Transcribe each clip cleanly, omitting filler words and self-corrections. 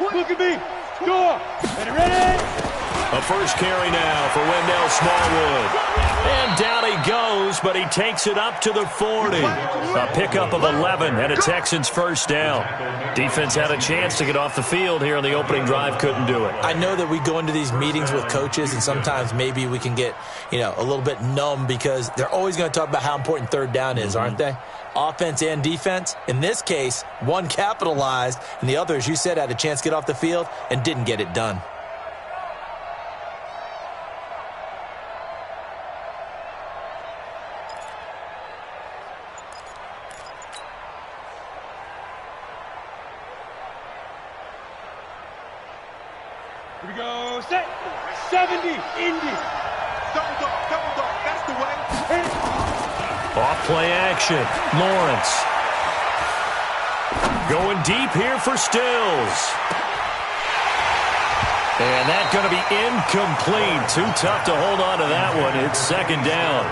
Look at me. Score. Ready? A first carry now for Wendell Smallwood. And down he goes, but he takes it up to the 40. A pickup of 11 and a Texans first down. Defense had a chance to get off the field here on the opening drive, couldn't do it. I know that we go into these meetings with coaches, and sometimes maybe we can get, a little bit numb because they're always going to talk about how important third down is, aren't they? Offense and defense. In this case, one capitalized, and the other, as you said, had a chance to get off the field and didn't get it done. Here we go. Set. 70. Indy. Double dog. That's the way. Off play action. Lawrence. Going deep here for Stills. And that's going to be incomplete. Too tough to hold on to that one. It's second down.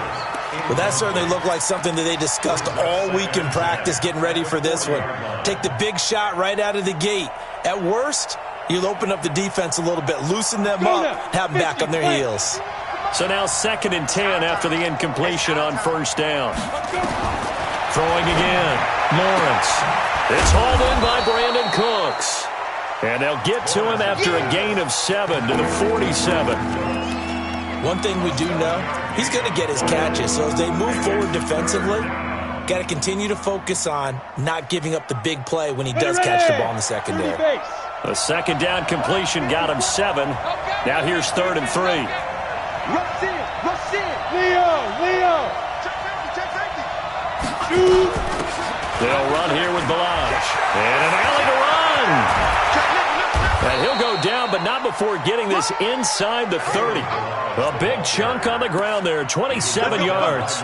Well, that certainly looked like something that they discussed all week in practice getting ready for this one. Take the big shot right out of the gate. At worst, you'll open up the defense a little bit, loosen them up, have them back on their heels. So now 2nd and 10 after the incompletion on first down. Throwing again. Lawrence. It's hauled in by Brandon Cooks. And they'll get to him after a gain of 7 to the 47. One thing we do know, he's going to get his catches. So as they move forward defensively, got to continue to focus on not giving up the big play when he does catch the ball in the secondary. The second down completion got him 7. Now here's 3rd and 3. Rush in. Leo. Shoot. They'll run here with Balaj. And an alley to run. And he'll go down, but not before getting this inside the 30. A big chunk on the ground there, 27 yards.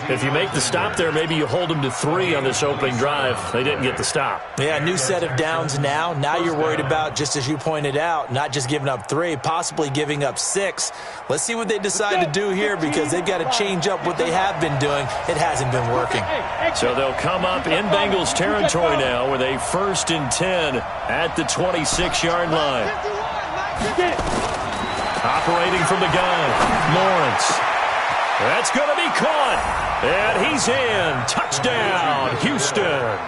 If you make the stop there, maybe you hold them to 3 on this opening drive. They didn't get the stop. Yeah, new set of downs now. Now you're worried about, just as you pointed out, not just giving up 3, possibly giving up 6. Let's see what they decide to do here because they've got to change up what they have been doing. It hasn't been working. So they'll come up in Bengals territory now with a 1st and 10 at the 26-yard line. Operating from the gun, Lawrence. That's going to be caught. And he's in. Touchdown, Houston.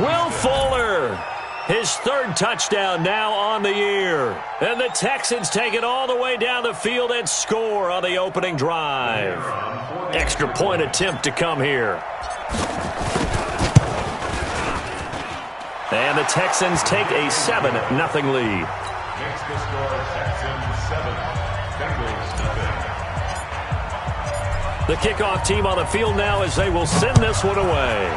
Will Fuller. His 3rd touchdown now on the year. And the Texans take it all the way down the field and score on the opening drive. Extra point attempt to come here. And the Texans take a 7-0 lead. Makes the score Texans 7, Bengals nothing. The kickoff team on the field now as they will send this one away.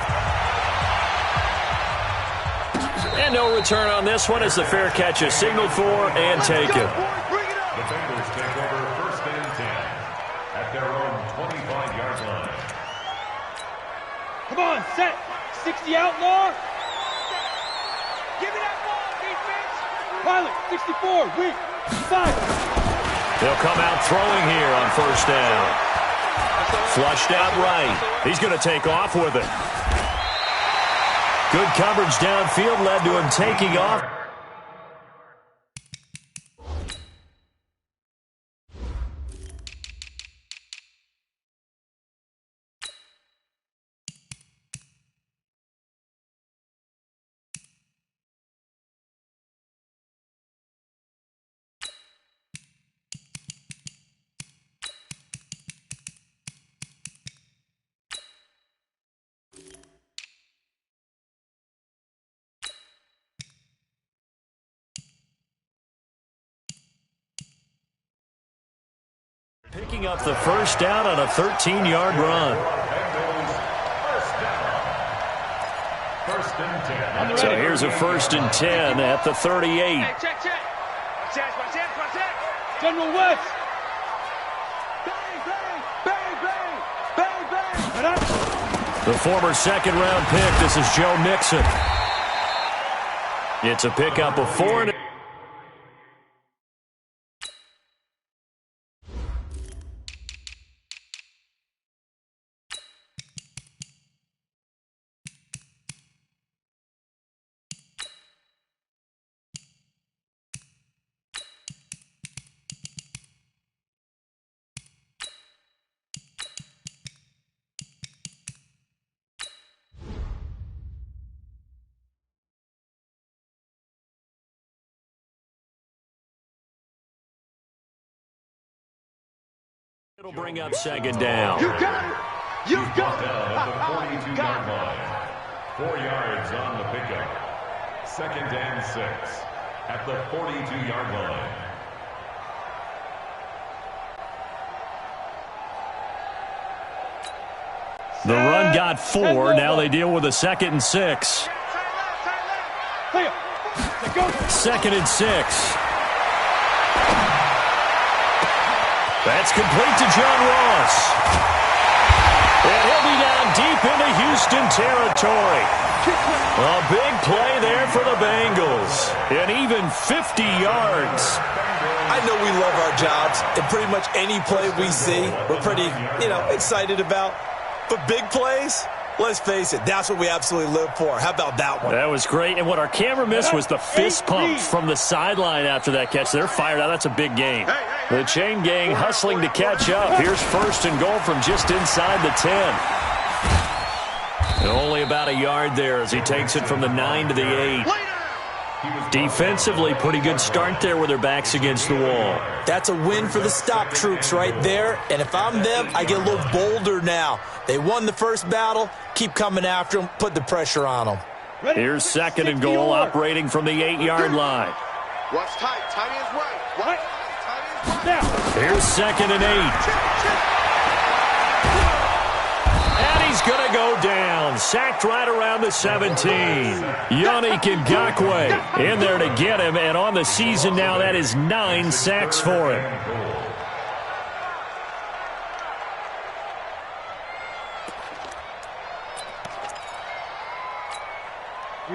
And no return on this one as the fair catch is signaled for and taken. The Bengals take over 1st and 10 at their own 25-yard line. Come on, set. 60 outlaw. Give me that ball, defense. Pilot, 64, weak, 5. They'll come out throwing here on 1st down. Flushed out right. He's going to take off with it. Good coverage downfield led to him taking off. Picking up the 1st down on a 13-yard run. First and 10. So here's a 1st and 10 at the 38. Check. General West. Bang. The former 2nd-round pick, this is Joe Mixon. It's a pickup of 4. It'll bring up second down. You got it. You got it. Down at the 42-yard line. 4 yards on the pickup. 2nd and 6 at the 42-yard line. The run got 4. Now they deal with a 2nd and 6. 2nd and 6. That's complete to John Ross. And he'll be down deep into Houston territory. A big play there for the Bengals. And even 50 yards. I know we love our jobs, and pretty much any play we see, we're pretty, excited about. But big plays, let's face it, that's what we absolutely live for. How about that one? That was great. And what our camera missed was the fist pump from the sideline after that catch. They're fired out. That's a big game. The chain gang hustling to catch up. Here's 1st and goal from just inside the 10. And only about a yard there as he takes it from the 9 to the 8. Defensively, pretty good start there with their backs against the wall. That's a win for the stop troops right there. And if I'm them, I get a little bolder now. They won the first battle. Keep coming after them. Put the pressure on them. Here's 2nd and goal, operating from the 8-yard line. Watch tight. Timing is right. Watch tight. Timing is right. Here's 2nd and 8. And he's going to go down. Sacked right around the 17. Yannick Ngakoue in there to get him. And on the season now, that is 9 sacks for him.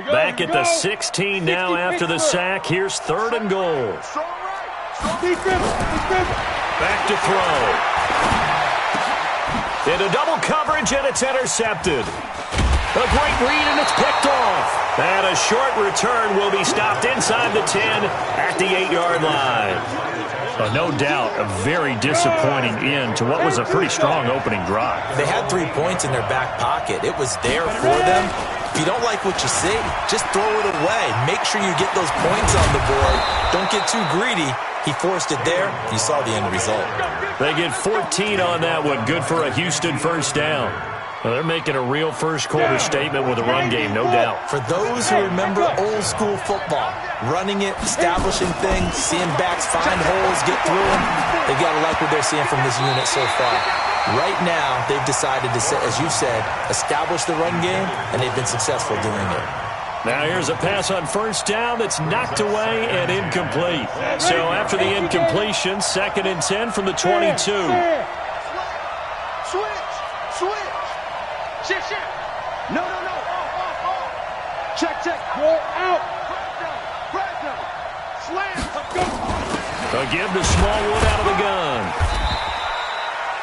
Back at the 16 now after the sack. Here's 3rd and goal. Back to throw. Into double coverage, and it's intercepted. A great read, and it's picked off. And a short return will be stopped inside the 10 at the 8-yard line. No doubt, a very disappointing end to what was a pretty strong opening drive. They had 3 points in their back pocket. It was there for them. If you don't like what you see, just throw it away. Make sure you get those points on the board. Don't get too greedy. He forced it there. You saw the end result. They get 14 on that one. Good for a Houston first down. Well, they're making a real first-quarter statement with a run game, no doubt. For those who remember old-school football, running it, establishing things, seeing backs find holes, get through them, they've got to like what they're seeing from this unit so far. Right now, they've decided to, as you said, establish the run game, and they've been successful doing it. Now here's a pass on first down that's knocked away and incomplete. So after the incompletion, 2nd and 10 from the 22. Switch. Shift. No. Off. Check. Roll out. Slam. They'll give the Smallwood out of the gun.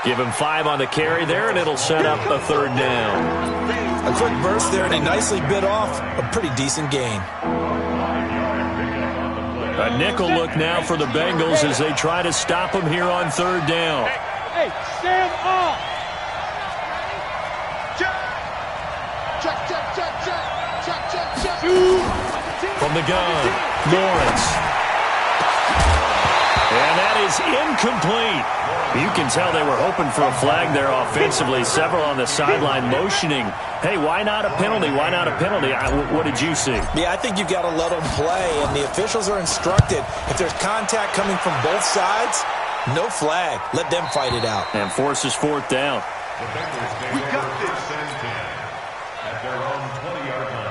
Give him 5 on the carry there, and it'll set up a 3rd down. A quick burst there, and he nicely bit off a pretty decent gain. A nickel look now for the Bengals as they try to stop him here on 3rd down. Hey, stand off. Check. From the gun, Lawrence. And that is incomplete. You can tell they were hoping for a flag there offensively. Several on the sideline motioning, hey, why not a penalty? Why not a penalty? What did you see? Yeah, I think you've got to let them play, and the officials are instructed. If there's contact coming from both sides, no flag. Let them fight it out. And forces 4th down. We got this. At their own 20-yard line.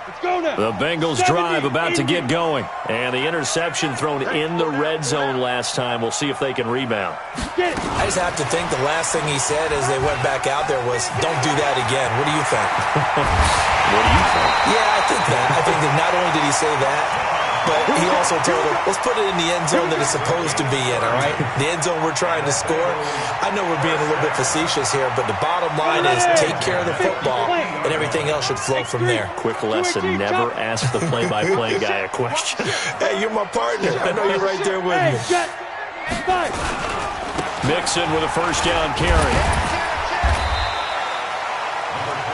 Let's go now. The Bengals drive about to get going. And the interception thrown in the red zone last time. We'll see if they can rebound. I just have to think the last thing he said as they went back out there was, don't do that again. What do you think? What do you think? Yeah, I think that. I think that not only did he say that, but he also told him, let's put it in the end zone that it's supposed to be in, all right? The end zone we're trying to score. I know we're being a little bit facetious here, but the bottom line is take care of the football, and everything else should flow from there. Quick lesson, never ask the play-by-play guy a question. Hey, you're my partner. I know you're right there with me. Mixon with a first down carry.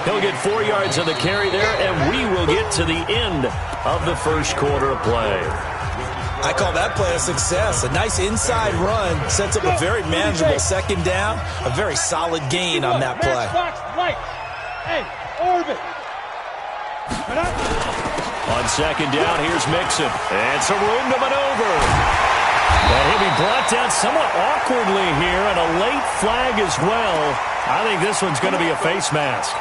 He'll get 4 yards on the carry there, and we will get to the end of the first quarter of play. I call that play a success. A nice inside run sets up a very manageable second down, a very solid gain on that play. Hey, Orbit. On second down, here's Mixon. And some room to maneuver. And he'll be brought down somewhat awkwardly here, and a late flag as well. I think this one's going to be a face mask.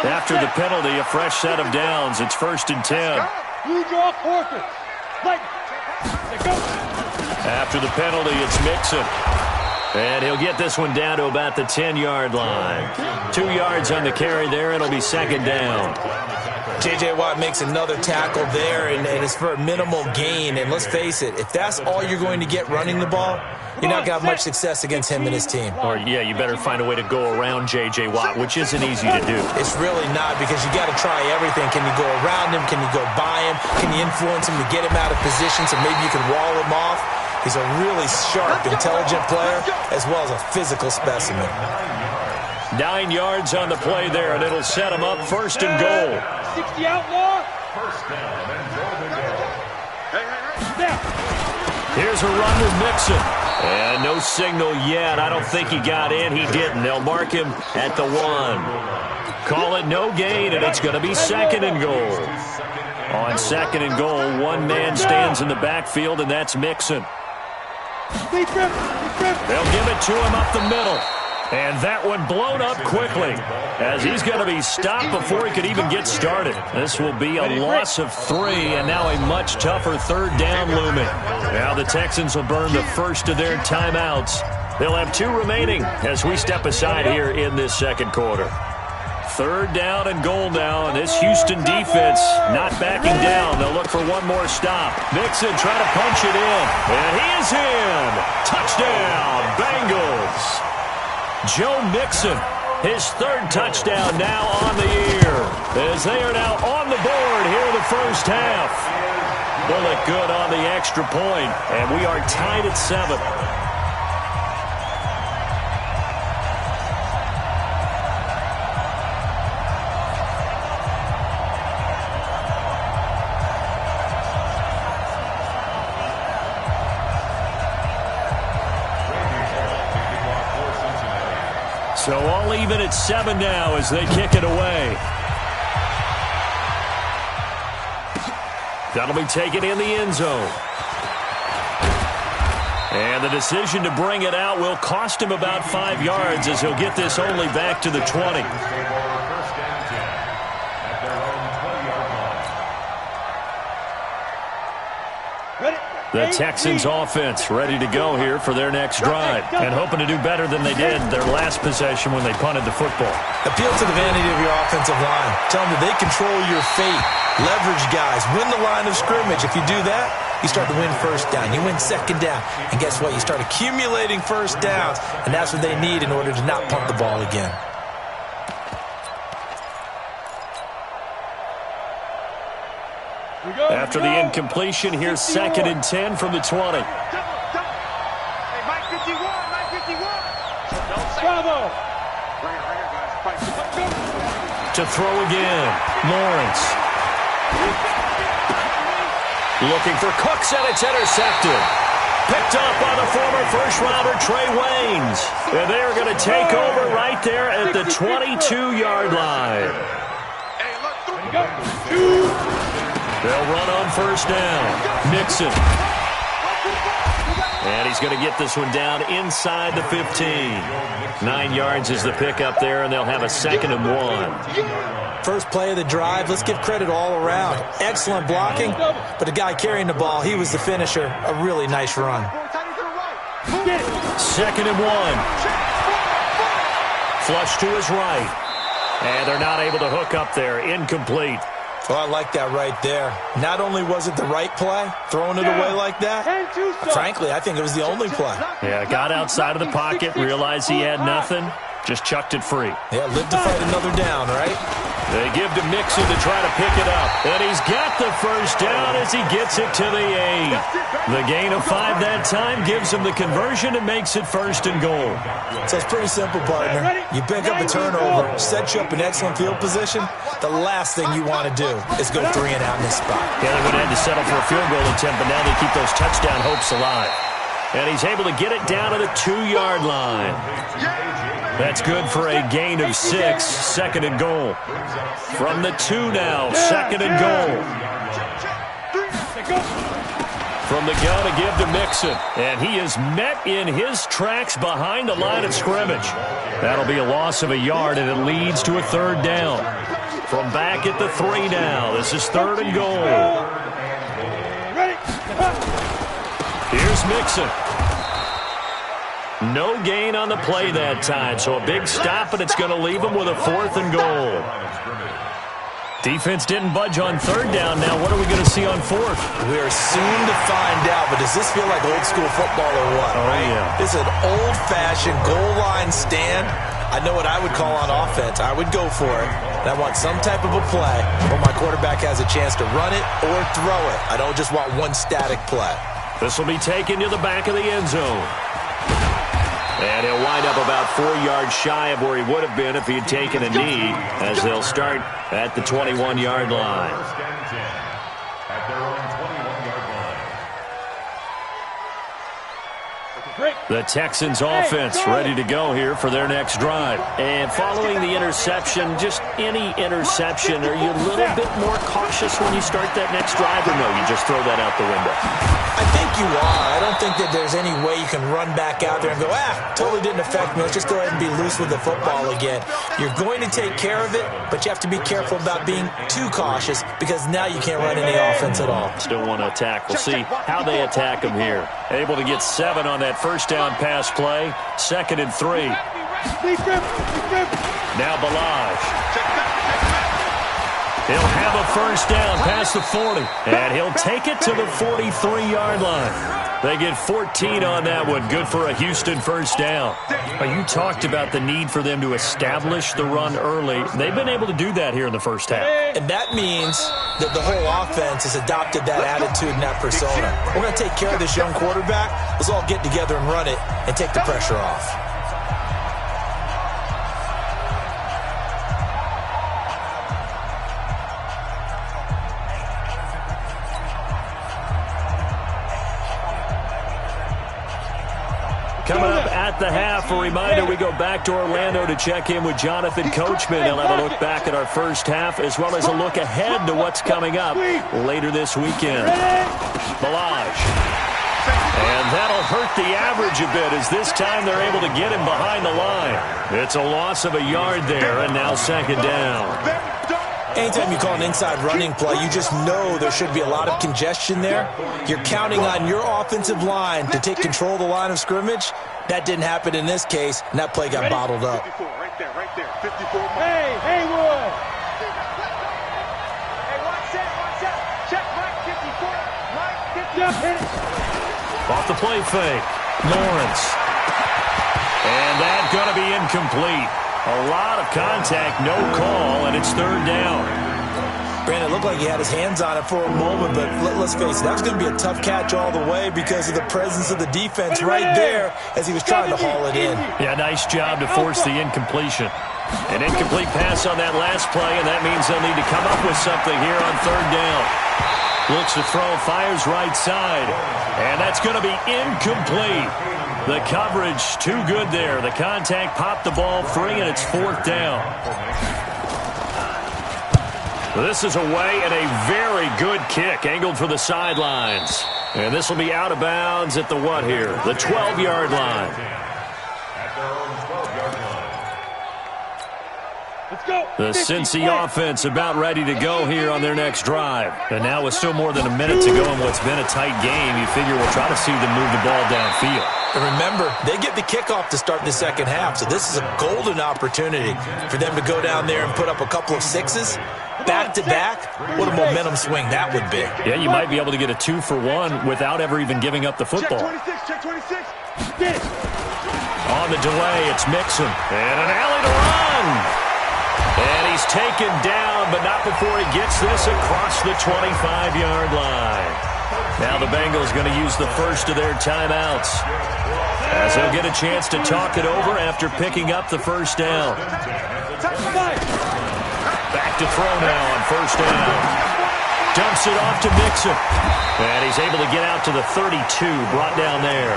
After the penalty, a fresh set of downs. It's 1st and 10. You draw quarters. After the penalty, it's Mixon. And he'll get this one down to about the 10-yard line. 2 yards on the carry there. It'll be second down. J.J. Watt makes another tackle there, and it's for a minimal gain. And let's face it, if that's all you're going to get running the ball, you're not going to have much success against him and his team. Or, yeah, you better find a way to go around J.J. Watt, which isn't easy to do. It's really not, because you got to try everything. Can you go around him? Can you go by him? Can you influence him to get him out of position so maybe you can wall him off? He's a really sharp, intelligent player, as well as a physical specimen. 9 yards on the play there, and it'll set him up 1st and goal. 60 outlaw. First down and goal to go. Here's a run with Mixon. And no signal yet. I don't think he got in. He didn't. They'll mark him at the 1. Call it no gain, and it's going to be 2nd and goal. On 2nd and goal, one man stands in the backfield, and that's Mixon. They'll give it to him up the middle. And that one blown up quickly, as he's going to be stopped before he could even get started. This will be a loss of 3, and now a much tougher 3rd down looming. Now the Texans will burn the first of their timeouts. They'll have 2 remaining as we step aside here in this 2nd quarter. 3rd down and goal now, and this Houston defense not backing down. They'll look for one more stop. Mixon trying to punch it in, and he is in. Touchdown, Bengals. Joe Mixon, his 3rd touchdown now on the year, as they are now on the board here in the first half. Bullet good on the extra point, and we are tied at 7. So all even at 7 now as they kick it away. That'll be taken in the end zone. And the decision to bring it out will cost him about 5 yards, as he'll get this only back to the 20. The Texans offense ready to go here for their next drive, and hoping to do better than they did their last possession when they punted the football. Appeal to the vanity of your offensive line. Tell them that they control your fate. Leverage guys. Win the line of scrimmage. If you do that, you start to win 1st down. You win 2nd down. And guess what? You start accumulating 1st downs, and that's what they need in order to not punt the ball again. After the incompletion, here's 2nd and 10 from the 20. Hey, Mike 51, Mike 51. Bravo. To throw again, Lawrence. Looking for Cooks, and it's intercepted. Picked up by the former first-rounder Trey Waynes. And they are going to take over right there at the 22-yard line. They'll run on 1st down. Mixon. And he's going to get this one down inside the 15. 9 yards is the pickup there, and they'll have a 2nd and 1. First play of the drive, let's give credit all around. Excellent blocking, but the guy carrying the ball, he was the finisher. A really nice run. 2nd and 1. Flush to his right. And they're not able to hook up there. Incomplete. Well, I like that right there. Not only was it the right play, throwing it away like that, frankly, I think it was the only play. Yeah, got outside of the pocket, realized he had nothing, just chucked it free. Yeah, live to fight another down, right? They give to Mixon to try to pick it up. And he's got the first down as he gets it to the 8. The gain of 5 that time gives him the conversion and makes it 1st and goal. So it's pretty simple, partner. You pick up a turnover, set you up in excellent field position. The last thing you want to do is go 3 and out in this spot. Yeah, they would have had to settle for a field goal attempt, but now they keep those touchdown hopes alive. And he's able to get it down to the 2-yard line. That's good for a gain of 6, 2nd and goal. From the 2 now, 2nd and goal. From the gun, a give to Mixon. And he is met in his tracks behind the line of scrimmage. That'll be a loss of a yard, and it leads to a 3rd down. From back at the 3 now, this is 3rd and goal. Here's Mixon. No gain on the play that time, so a big stop, and it's going to leave him with a 4th and goal. Defense didn't budge on 3rd down. Now what are we going to see on 4th? We're soon to find out, but does this feel like old school football or what? Oh, right? yeah. This is an old-fashioned goal line stand. I know what I would call on offense. I would go for it. And I want some type of a play where my quarterback has a chance to run it or throw it. I don't just want one static play. This will be taken to the back of the end zone. And he'll wind up about 4 yards shy of where he would have been if he had taken a knee, as they'll start at the 21-yard line. At their own 21-yard line. The Texans offense ready to go here for their next drive. And following the interception, just any interception, are you a little bit more cautious when you start that next drive, or no, you just throw that out the window? I think you are. I don't think that there's any way you can run back out there and go, totally didn't affect me. Let's just go ahead and be loose with the football again. You're going to take care of it, but you have to be careful about being too cautious because now you can't run any offense at all. Still want to attack. We'll see how they attack him here. Able to get 7 on that first down pass play. 2nd and 3. Now Balaj. He'll have a first down past the 40, and he'll take it to the 43-yard line. They get 14 on that one. Good for a Houston first down. You talked about the need for them to establish the run early. They've been able to do that here in the first half. And that means that the whole offense has adopted that attitude and that persona. We're going to take care of this young quarterback. Let's all get together and run it and take the pressure off. Coming up at the half, a reminder, we go back to Orlando to check in with Jonathan Coachman. He'll have a look back at our first half as well as a look ahead to what's coming up later this weekend. Balaj. And that'll hurt the average a bit as this time they're able to get him behind the line. It's a loss of a yard there, and now 2nd down. Anytime you call an inside running play, you just know there should be a lot of congestion there. You're counting on your offensive line to take control of the line of scrimmage. That didn't happen in this case, and that play got bottled up. 54, right there. 54. Hey, Haywood. Hey, watch that. Check right 54. Right 54. Hit it. Off the play fake. Lawrence. And that's going to be incomplete. A lot of contact, no call, and it's 3rd down. Brandon, it looked like he had his hands on it for a moment, but let's face it, that was going to be a tough catch all the way because of the presence of the defense right there as he was trying to haul it in. Yeah, nice job to force the incompletion. An incomplete pass on that last play, and that means they'll need to come up with something here on 3rd down. Looks to throw, fires right side, and that's going to be incomplete. The coverage too good there. The contact popped the ball free, and it's 4th down. This is away and a very good kick angled for the sidelines. And this will be out of bounds at the what here? The 12-yard line. At their own 12-yard line. Let's go. The Cincy offense about ready to go here on their next drive. And now with still more than a minute to go in what's been a tight game, you figure we'll try to see them move the ball downfield. And remember, they get the kickoff to start the second half, so this is a golden opportunity for them to go down there and put up a couple of 6s. Back-to-back, what a momentum swing that would be. Yeah, you might be able to get a 2-for-1 without ever even giving up the football. Check 26. Get it. On the delay, it's Mixon. And an alley to run. And he's taken down but not before he gets this across the 25-yard line. Now the Bengals going to use the first of their timeouts, as they'll get a chance to talk it over after picking up the first down. Back to throw now on first down. Dumps it off to Mixon. And he's able to get out to the 32, brought down there.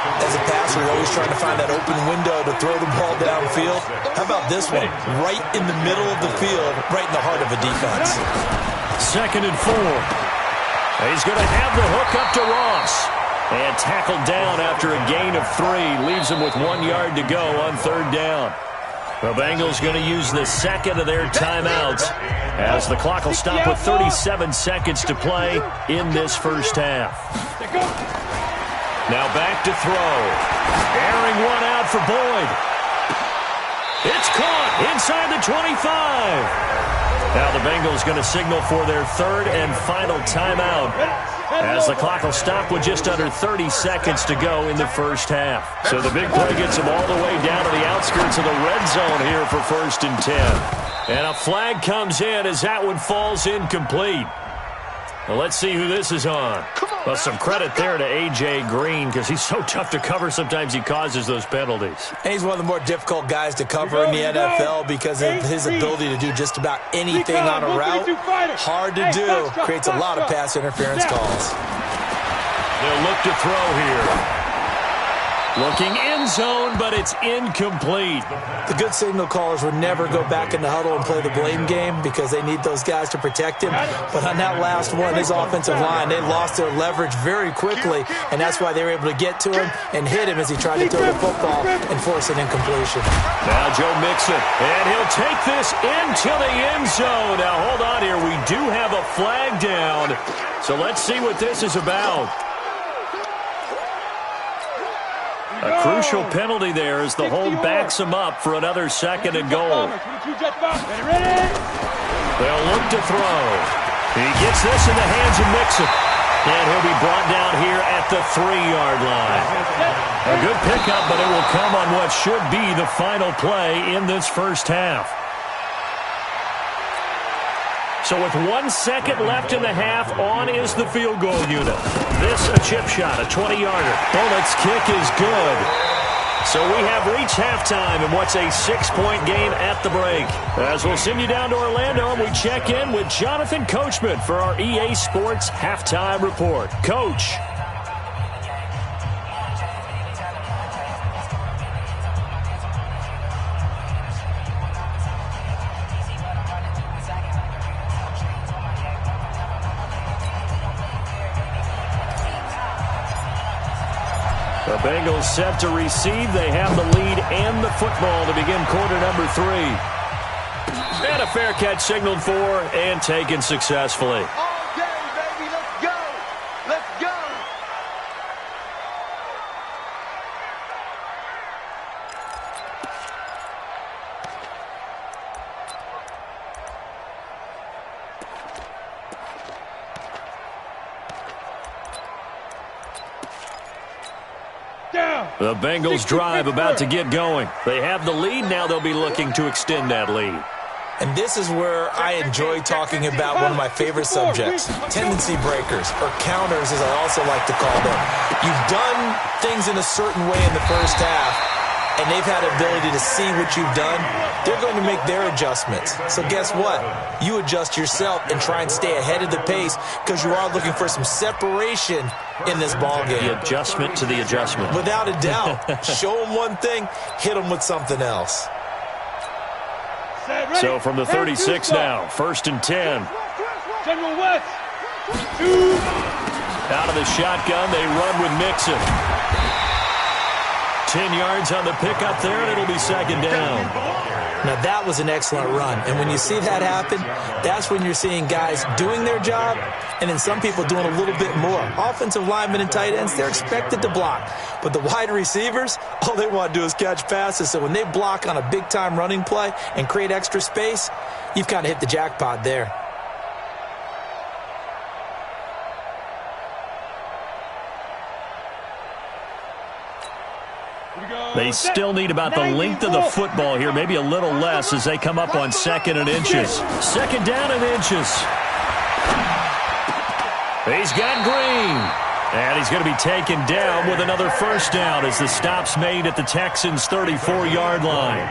As a passer, you're always trying to find that open window to throw the ball downfield. How about this one? Right in the middle of the field, right in the heart of a defense. 2nd and 4. He's going to have the hook up to Ross. And tackled down after a gain of 3. Leaves him with 1 yard to go on 3rd down. The Bengals going to use the second of their timeouts, as the clock will stop with 37 seconds to play in this first half. Now back to throw. Airing one out for Boyd. It's caught inside the 25. Now the Bengals going to signal for their 3rd and final timeout, as the clock will stop with just under 30 seconds to go in the first half. So the big play gets them all the way down to the outskirts of the red zone here for 1st and 10. And a flag comes in as that one falls incomplete. Well, let's see who this is on. Well, some credit there to A.J. Green, because he's so tough to cover. Sometimes he causes those penalties. And he's one of the more difficult guys to cover in the NFL because of his ability to do just about anything on a route. Hard to do. Creates a lot of pass interference calls. They'll look to throw here. Looking end zone, but it's incomplete. The good signal callers would never go back in the huddle and play the blame game because they need those guys to protect him. But on that last one, his offensive line, they lost their leverage very quickly, and that's why they were able to get to him and hit him as he tried to throw the football and force an incompletion. Now Joe Mixon, and he'll take this into the end zone. Now hold on here. We do have a flag down, so let's see what this is about. A crucial penalty there as the hold backs him up for another 2nd and goal. They'll look to throw. He gets this in the hands of Mixon. And he'll be brought down here at the 3-yard line. A good pickup, but it will come on what should be the final play in this first half. So with 1 second left in the half, on is the field goal unit. This a chip shot, a 20-yarder. Bullett's kick is good. So we have reached halftime in what's a 6-point game at the break. As we'll send you down to Orlando, and we check in with Jonathan Coachman for our EA Sports Halftime Report. Coach. The Bengals set to receive. They have the lead and the football to begin quarter number 3. And a fair catch signaled for and taken successfully. All day, baby. Let's go. Let's go. The Bengals drive about to get going. They have the lead. Now they'll be looking to extend that lead. And this is where I enjoy talking about one of my favorite subjects, tendency breakers, or counters as I also like to call them. You've done things in a certain way in the first half, and they've had the ability to see what you've done. They're going to make their adjustments. So guess what? You adjust yourself and try and stay ahead of the pace because you are looking for some separation in this ball game. The adjustment to the adjustment. Without a doubt. Show them one thing, hit them with something else. So from the 36 now, 1st and 10. General West. Out of the shotgun, they run with Mixon. 10 yards on the pickup there, and it'll be 2nd down. Now, that was an excellent run. And when you see that happen, that's when you're seeing guys doing their job and then some people doing a little bit more. Offensive linemen and tight ends, they're expected to block. But the wide receivers, all they want to do is catch passes. So when they block on a big-time running play and create extra space, you've kind of hit the jackpot there. They still need about the length of the football here, maybe a little less as they come up on 2nd and inches. 2nd down and inches. He's got Green. And he's going to be taken down with another 1st down as the stop's made at the Texans' 34-yard line.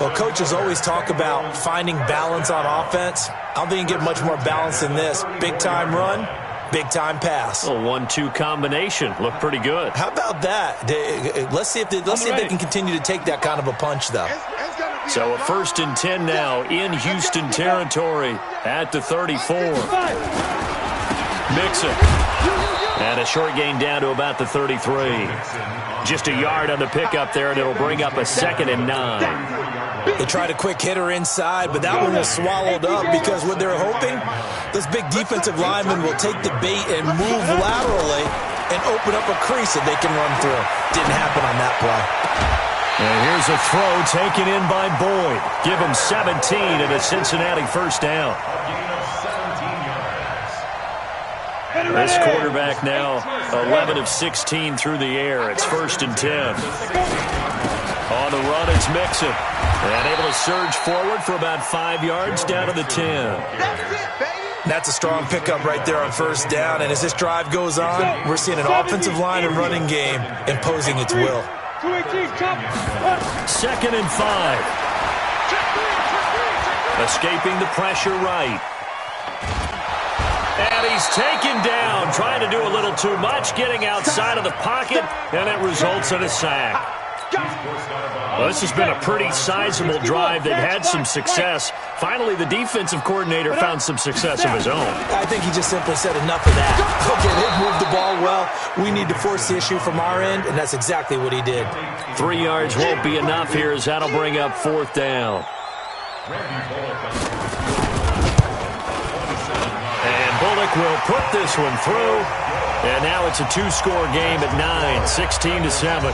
Well, coaches always talk about finding balance on offense. I don't think you can get much more balance than this. Big-time run, big-time pass. A 1-2 combination. Looked pretty good. How about that? Let's see if they can continue to take that kind of a punch, though. So a 1st and 10 now in Houston territory at the 34. Mixon. And a short gain down to about the 33. Just a yard on the pickup there, and it'll bring up a 2nd and 9. They tried a quick hitter inside, but that one was swallowed up because what they're hoping, this big defensive lineman will take the bait and move laterally and open up a crease that they can run through. Didn't happen on that play. And here's a throw taken in by Boyd. Give him 17 and a Cincinnati 1st down. This quarterback now 11 of 16 through the air. It's 1st and 10. On the run, it's Mixon. And able to surge forward for about 5 yards down to the 10. That's a strong pickup right there on 1st down. And as this drive goes on, we're seeing an offensive line and running game imposing its will. 2nd and 5. Escaping the pressure right. And he's taken down, trying to do a little too much, getting outside of the pocket, and it results in a sack. Well, this has been a pretty sizable drive. They've had some success. Finally, the defensive coordinator found some success of his own. I think he just simply said enough of that. Okay, they've moved the ball well. We need to force the issue from our end, and that's exactly what he did. 3 yards won't be enough here as that'll bring up 4th down. Bullock will put this one through, and now it's a 2-score game at 9, 16-7.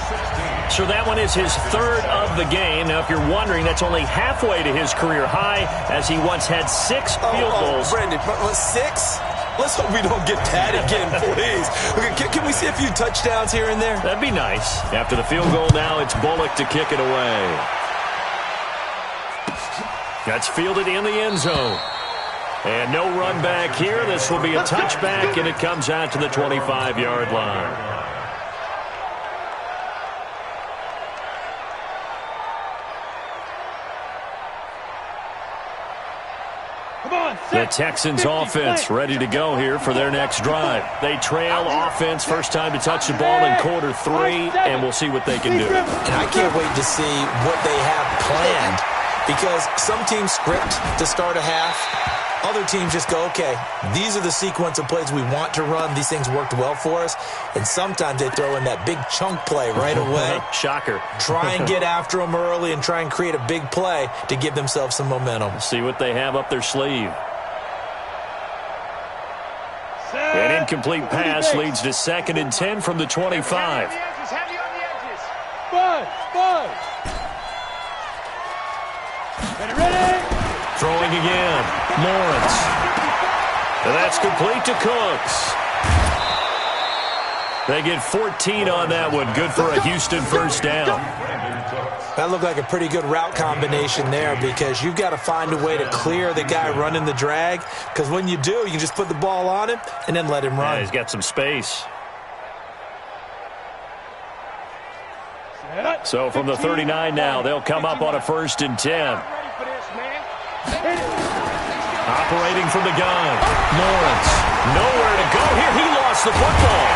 So that one is his 3rd of the game. Now, if you're wondering, that's only halfway to his career high, as he once had 6 field goals. Brendan, 6? Let's hope we don't get that again, please. Okay, can we see a few touchdowns here and there? That'd be nice. After the field goal now, it's Bullock to kick it away. That's fielded in the end zone. And no run back here. This will be a touchback, and it comes out to the 25-yard line. The Texans offense ready to go here for their next drive. They trail offense, first time to touch the ball in quarter 3, and we'll see what they can do. And I can't wait to see what they have planned, because some teams script to start a half. Other teams just go, okay, these are the sequence of plays we want to run. These things worked well for us. And sometimes they throw in that big chunk play right away. Shocker. Try and get after them early and try and create a big play to give themselves some momentum. See what they have up their sleeve. An incomplete pass leads to 2nd and 10 from the 25. Throwing again. Lawrence. And that's complete to Cooks. They get 14 on that one. Good for a Houston 1st down. That looked like a pretty good route combination there, because you've got to find a way to clear the guy running the drag, because when you do, you can just put the ball on him and then let him run. Yeah, he's got some space. So from the 39 now, they'll come up on a 1st and 10. Operating from the gun. Lawrence. Nowhere to go here. He lost the football.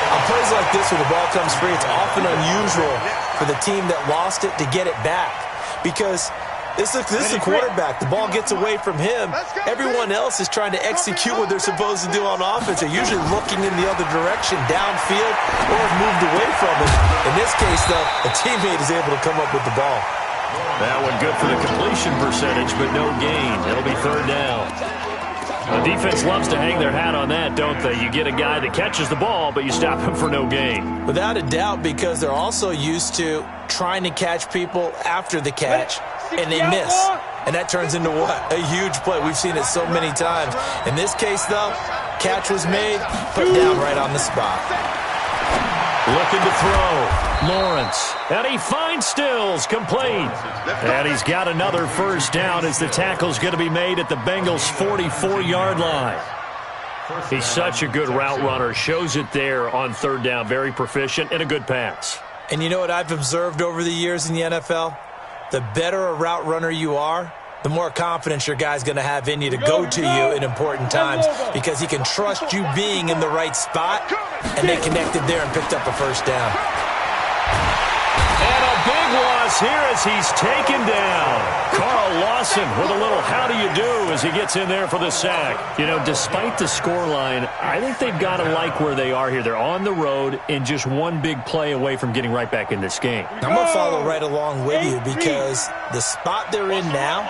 On plays like this where the ball comes free, it's often unusual for the team that lost it to get it back, because this is a quarterback. The ball gets away from him. Everyone else is trying to execute what they're supposed to do on offense. They're usually looking in the other direction, downfield, or have moved away from it. In this case, though, a teammate is able to come up with the ball. That one good for the completion percentage, but no gain. It'll be 3rd down. The defense loves to hang their hat on that, don't they? You get a guy that catches the ball, but you stop him for no gain. Without a doubt, because they're also used to trying to catch people after the catch, and they miss. And that turns into what? A huge play. We've seen it so many times. In this case, though, catch was made, put down right on the spot. Looking to throw. Lawrence. And he finds Stills. Complete. And he's got another first down as the tackle's going to be made at the Bengals' 44-yard line. He's such a good route runner. Shows it there on third down. Very proficient and a good pass. And you know what I've observed over the years in the NFL? The better a route runner you are, the more confidence your guy's going to have in you to go to you in important times because he can trust you being in the right spot, and they connected there and picked up a first down. And a big loss here as he's taken down. Carl Lawson with a little how do you do as he gets in there for the sack. You know, despite the scoreline, I think they've got to like where they are here. They're on the road and just one big play away from getting right back in this game. I'm going to follow right along with you because the spot they're in now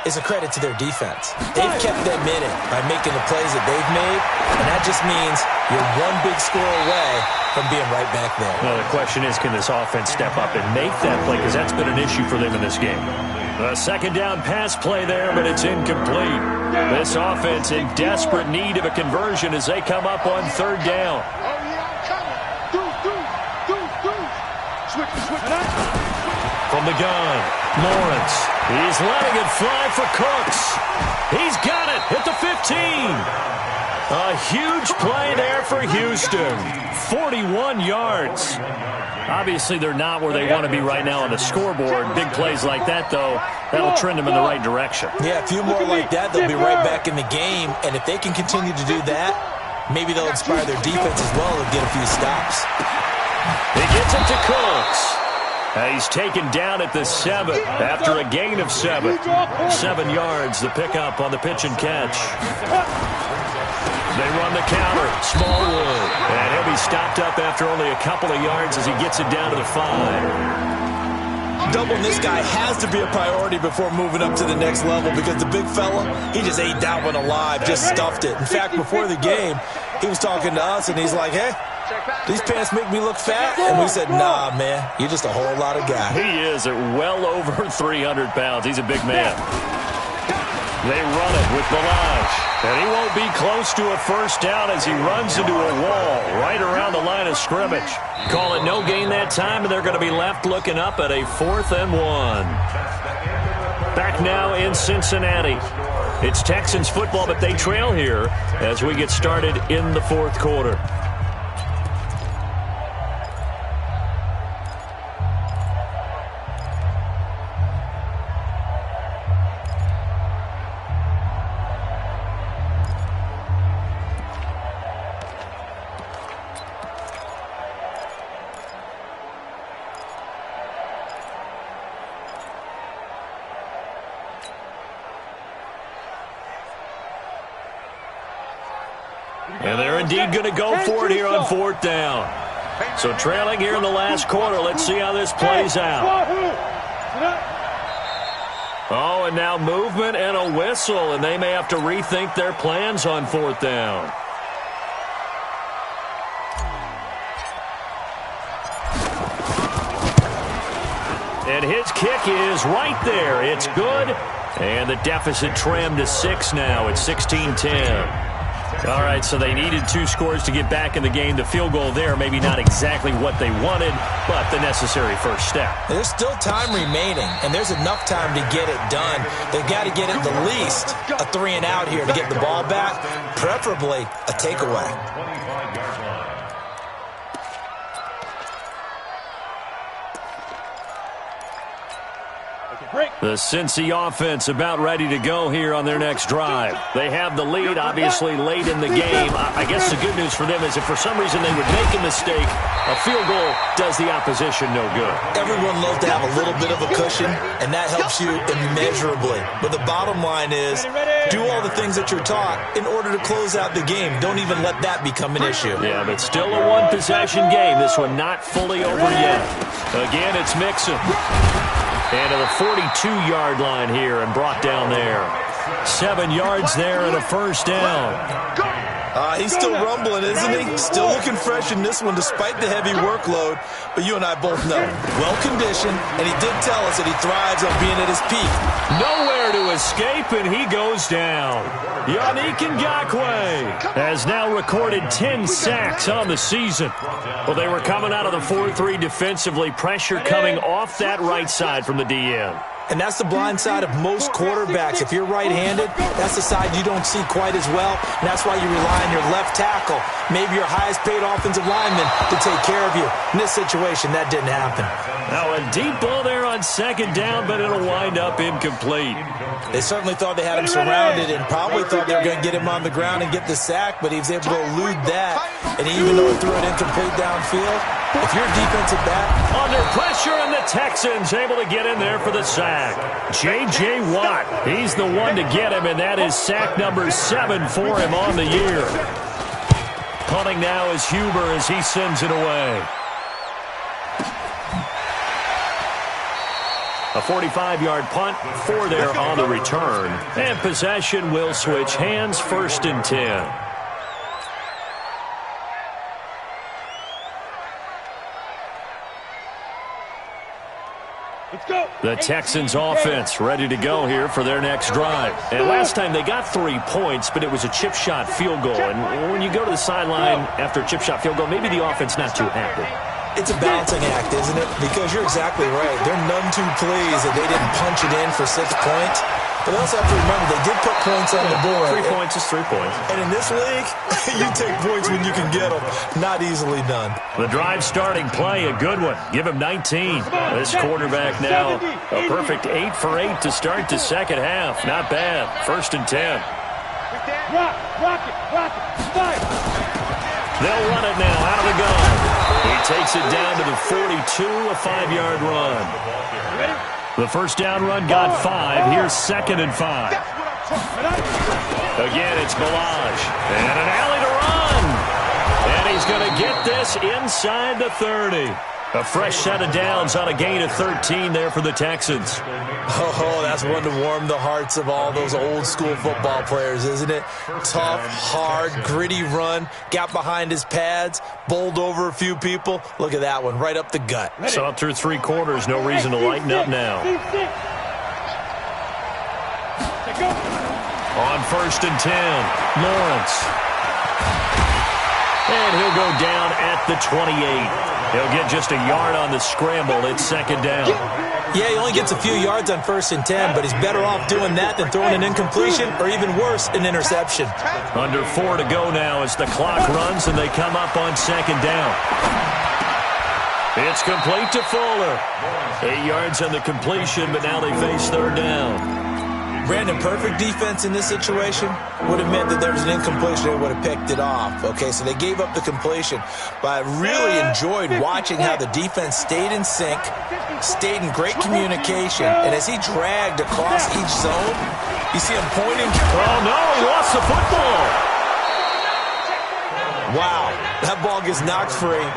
is a credit to their defense. They've kept them in it by making the plays that they've made, and that just means you're one big score away from being right back there. Well, the question is, can this offense step up and make that play? Because that's been an issue for them in this game. A second down pass play there, but it's incomplete. This offense in desperate need of a conversion as they come up on third down. From the gun, Lawrence. He's letting it fly for Cooks. He's got it at the 15. A huge play there for Houston. 41 yards. Obviously, they're not where they want to be right now on the scoreboard. Big plays like that, though, that'll trend them in the right direction. Yeah, a few more like that, they'll be right back in the game. And if they can continue to do that, maybe they'll inspire their defense as well and get a few stops. He gets it to Cooks. He's taken down at the 7 after a gain of 7. 7 yards, the pickup on the pitch and catch. They run the counter. Smallwood. And he'll be stopped up after only a couple of yards as he gets it down to the 5. Doubling this guy has to be a priority before moving up to the next level because the big fella, he just ate that one alive, just stuffed it. In fact, before the game, he was talking to us, and he's like, hey, these pants make me look fat? And we said, nah, man, you're just a whole lot of guy. He is at well over 300 pounds. He's a big man. They run it with Balaj. And he won't be close to a first down as he runs into a wall right around the line of scrimmage. Call it no gain that time, and they're going to be left looking up at a 4th and 1. Back now in Cincinnati. It's Texans football, but they trail here as we get started in the 4th quarter. And they're indeed going to go for it here on 4th down. So trailing here in the last quarter. Let's see how this plays out. Oh, and now movement and a whistle, and they may have to rethink their plans on 4th down. And his kick is right there. It's good. And the deficit trimmed to 6 now. It's 16-10. All right, so they needed 2 scores to get back in the game. The field goal there, maybe not exactly what they wanted, but the necessary first step. There's still time remaining, and there's enough time to get it done. They've got to get at the least a 3 and out here to get the ball back, preferably a takeaway. The Cincy offense about ready to go here on their next drive. They have the lead, obviously, late in the game. I guess the good news for them is if for some reason they would make a mistake, a field goal does the opposition no good. Everyone loves to have a little bit of a cushion, and that helps you immeasurably. But the bottom line is do all the things that you're taught in order to close out the game. Don't even let that become an issue. Yeah, but still a one-possession game. This one not fully over yet. Again, it's Mixon. And to the 42-yard line here and brought down there. 7 yards there and a first down. He's still rumbling, isn't he? Still looking fresh in this one despite the heavy workload. But you and I both know, well-conditioned, and he did tell us that he thrives on being at his peak. Nowhere to escape, and he goes down. Yannick Ngakoue has now recorded 10 sacks on the season. Well, they were coming out of the 4-3 defensively, pressure coming off that right side from the DN. And that's the blind side of most quarterbacks. If you're right-handed, that's the side you don't see quite as well. And that's why you rely on your left tackle, maybe your highest-paid offensive lineman, to take care of you. In this situation, that didn't happen. Now a deep ball there on second down, but it'll wind up incomplete. They certainly thought they had him surrounded and probably thought they were going to get him on the ground and get the sack, but he was able to elude that. And even though he threw it incomplete downfield, if you're defensive back, under pressure, and the Texans able to get in there for the sack. J.J. Watt, he's the one to get him, and that is sack number 7 for him on the year. Punting now is Huber as he sends it away. A 45-yard punt, 4 there on the return. And possession will switch hands, 1st and 10. Let's go. The Texans offense ready to go here for their next drive. And last time they got 3 points, but it was a chip shot field goal. And when you go to the sideline after a chip shot field goal, maybe the offense not too happy. It's a balancing act, isn't it? Because you're exactly right. They're none too pleased that they didn't punch it in for 6 points. But they also have to remember they did put points on the board. 3 points is 3 points. And in this league, you take points when you can get them. Not easily done. The drive starting play, a good one. Give him 19. This quarterback now, a perfect 8 for 8 to start the second half. Not bad. 1st and 10. Rock it, fire. They'll run it now out of the gun. He takes it down to the 42, a 5-yard run. The first down run got 5. Here's 2nd and 5. Again, it's Balaj. And an alley to run. And he's going to get this inside the 30. A fresh set of downs on a gain of 13 there for the Texans. Oh, that's one to warm the hearts of all those old-school football players, isn't it? Tough, hard, gritty run. Got behind his pads, bowled over a few people. Look at that one, right up the gut. Saw through 3 quarters. No reason to lighten up now. On 1st and 10, Lawrence. And he'll go down at the 28. He'll get just a yard on the scramble. It's 2nd down. Yeah, he only gets a few yards on 1st and 10, but he's better off doing that than throwing an incompletion or even worse, an interception. Under 4 to go now as the clock runs and they come up on 2nd down. It's complete to Fuller. 8 yards on the completion, but now they face 3rd down. Brandon, perfect defense in this situation would have meant that there was an incompletion. They would have picked it off. Okay, so they gave up the completion. But I really enjoyed watching how the defense stayed in sync, stayed in great communication, and as he dragged across each zone, you see him pointing. Oh, no, he lost the football. Wow, that ball gets knocked free,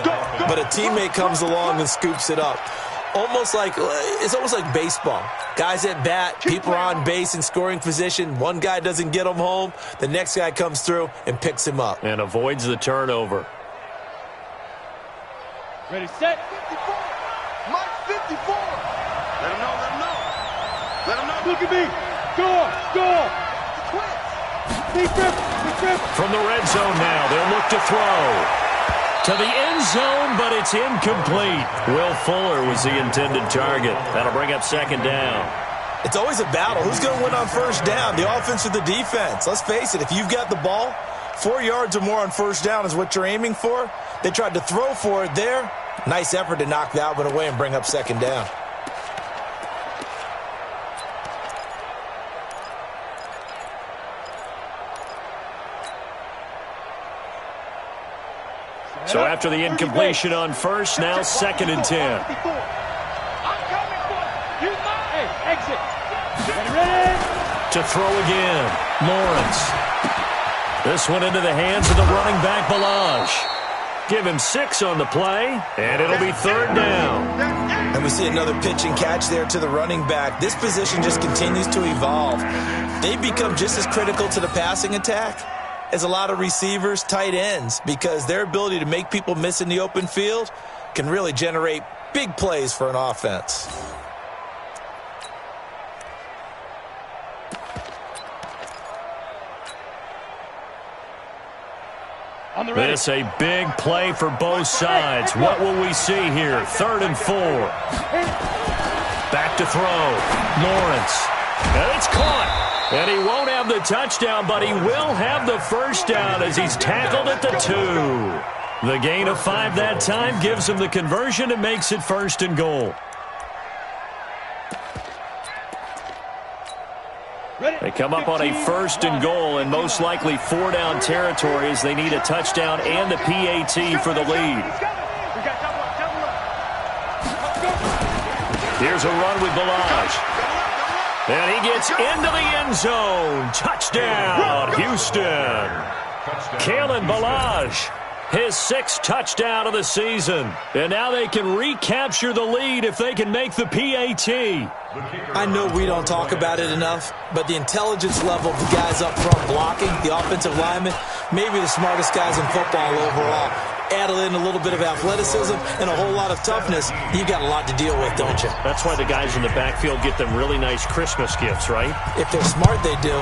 but a teammate comes along and scoops it up. It's almost like baseball. Guys at bat, people are on base in scoring position. One guy doesn't get him home. The next guy comes through and picks him up. And avoids the turnover. Ready, set. 54. Mike 54. Let him know. Let him know. Look at me. Go. Big grip. From the red zone now, they'll look to throw. To the end zone, but it's incomplete. Will Fuller was the intended target. That'll bring up 2nd down. It's always a battle. Who's going to win on 1st down, the offense or the defense? Let's face it, if you've got the ball, 4 yards or more on 1st down is what you're aiming for. They tried to throw for it there. Nice effort to knock that one away and bring up 2nd down. So after the incompletion on 1st, now 2nd and 10. I'm coming for you. Hey, exit. Ready? To throw again, Lawrence. This one into the hands of the running back, Balaj. Give him 6 on the play, and it'll be 3rd down. And we see another pitch and catch there to the running back. This position just continues to evolve. They become just as critical to the passing attack is a lot of receivers, tight ends, because their ability to make people miss in the open field can really generate big plays for an offense. This a big play for both sides. What will we see here? 3rd and 4. Back to throw. Lawrence. And it's caught. And he won't have the touchdown, but he will have the first down as he's tackled at the 2. The gain of 5 that time gives him the conversion and makes it 1st and goal. They come up on a 1st and goal and most likely 4-down territory as they need a touchdown and the PAT for the lead. Here's a run with Balaj. And he gets into the end zone. Touchdown, Houston. Kalen Balaj, his 6th touchdown of the season. And now they can recapture the lead if they can make the PAT. I know we don't talk about it enough, but the intelligence level of the guys up front blocking, the offensive linemen, maybe the smartest guys in football overall. Add in a little bit of athleticism and a whole lot of toughness, you got a lot to deal with, don't you? That's why the guys in the backfield get them really nice Christmas gifts, right? If they're smart, they do.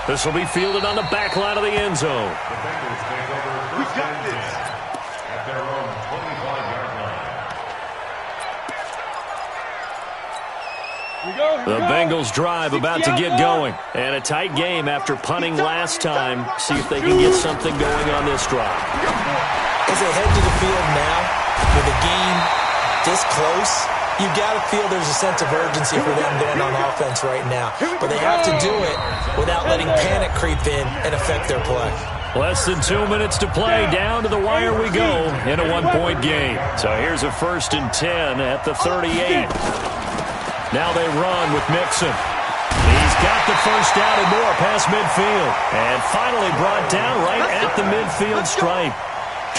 This will be fielded on the back line of the end zone. The Bengals take over. We got this. At their own 25-yard line. The Bengals drive about to get going. And a tight game after punting last time. See if they can get something going on this drive. As they head to the field now, with the game this close, you got to feel there's a sense of urgency for them going on offense right now. But they have to do it without letting panic creep in and affect their play. Less than 2 minutes to play. Down to the wire we go in a one-point game. So here's a 1st and 10 at the 38. Now they run with Mixon. He's got the first down and more past midfield. And finally brought down right at the midfield stripe.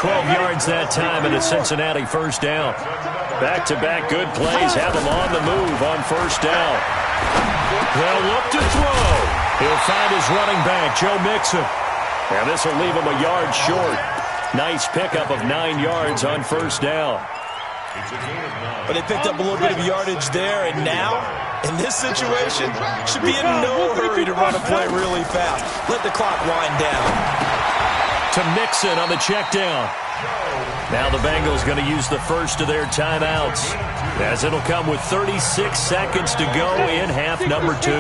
12 yards that time and a Cincinnati first down. Back-to-back good plays have him on the move on first down. They'll look to throw. He'll find his running back, Joe Mixon. And this will leave him a yard short. Nice pickup of 9 yards on first down. But they picked up a little bit of yardage there, and now, in this situation, should be in no hurry to run a play really fast. Let the clock wind down. To Mixon on the check down. Now the Bengals going to use the first of their timeouts, as it'll come with 36 seconds to go in half number 2.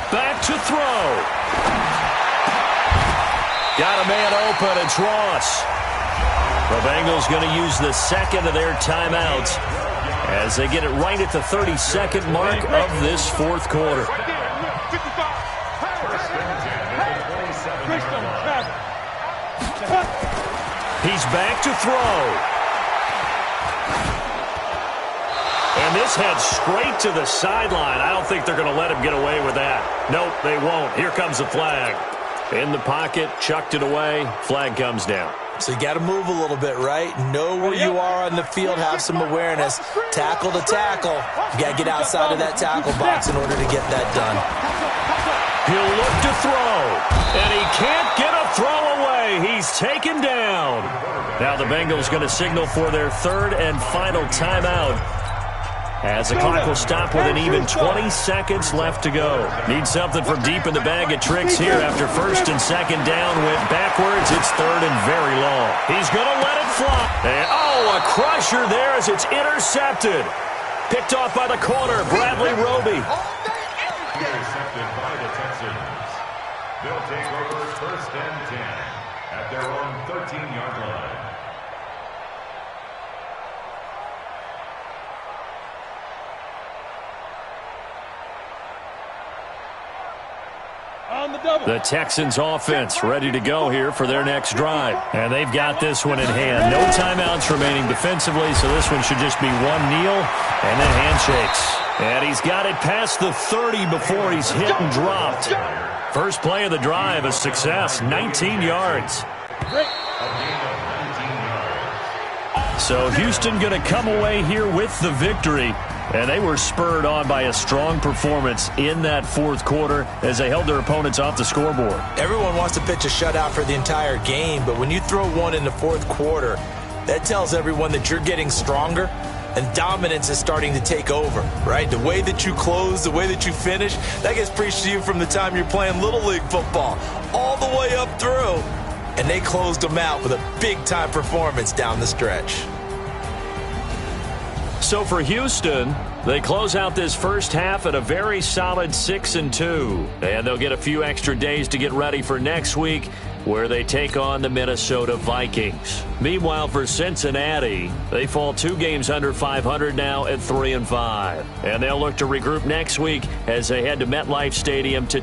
Back to throw. Got a man open. It's Ross. The Bengals going to use the second of their timeouts as they get it right at the 32nd mark of this 4th quarter. He's back to throw. And this heads straight to the sideline. I don't think they're going to let him get away with that. Nope, they won't. Here comes the flag. In the pocket, chucked it away. Flag comes down. So you got to move a little bit, right? Know where you are on the field, have some awareness. Tackle to tackle. You got to get outside of that tackle box in order to get that done. He'll look to throw, and he can't get a throw away. He's taken down. Now the Bengals going to signal for their 3rd and final timeout, as the clock will stop with an even 20 seconds left to go. Need something from deep in the bag of tricks here after 1st and 2nd down went backwards. It's 3rd and very long. He's going to let it fly. And, a crusher there as it's intercepted. Picked off by the corner, Bradley Roby. Intercepted by the Texans. They'll take over 1st and 10 at their own 13-yard line. The Texans offense ready to go here for their next drive. And they've got this one in hand. No timeouts remaining defensively, so this one should just be one kneel and then handshakes. And he's got it past the 30 before he's hit and dropped. First play of the drive, a success, 19 yards. So Houston going to come away here with the victory. And they were spurred on by a strong performance in that fourth quarter as they held their opponents off the scoreboard. Everyone wants to pitch a shutout for the entire game, but when you throw one in the fourth quarter, that tells everyone that you're getting stronger and dominance is starting to take over, right? The way that you close, the way that you finish, that gets preached to you from the time you're playing Little League football all the way up through. And they closed them out with a big-time performance down the stretch. So for Houston, they close out this first half at a very solid 6-2. And they'll get a few extra days to get ready for next week, where they take on the Minnesota Vikings. Meanwhile, for Cincinnati, they fall 2 games under 500 now at 3-5. And they'll look to regroup next week as they head to MetLife Stadium to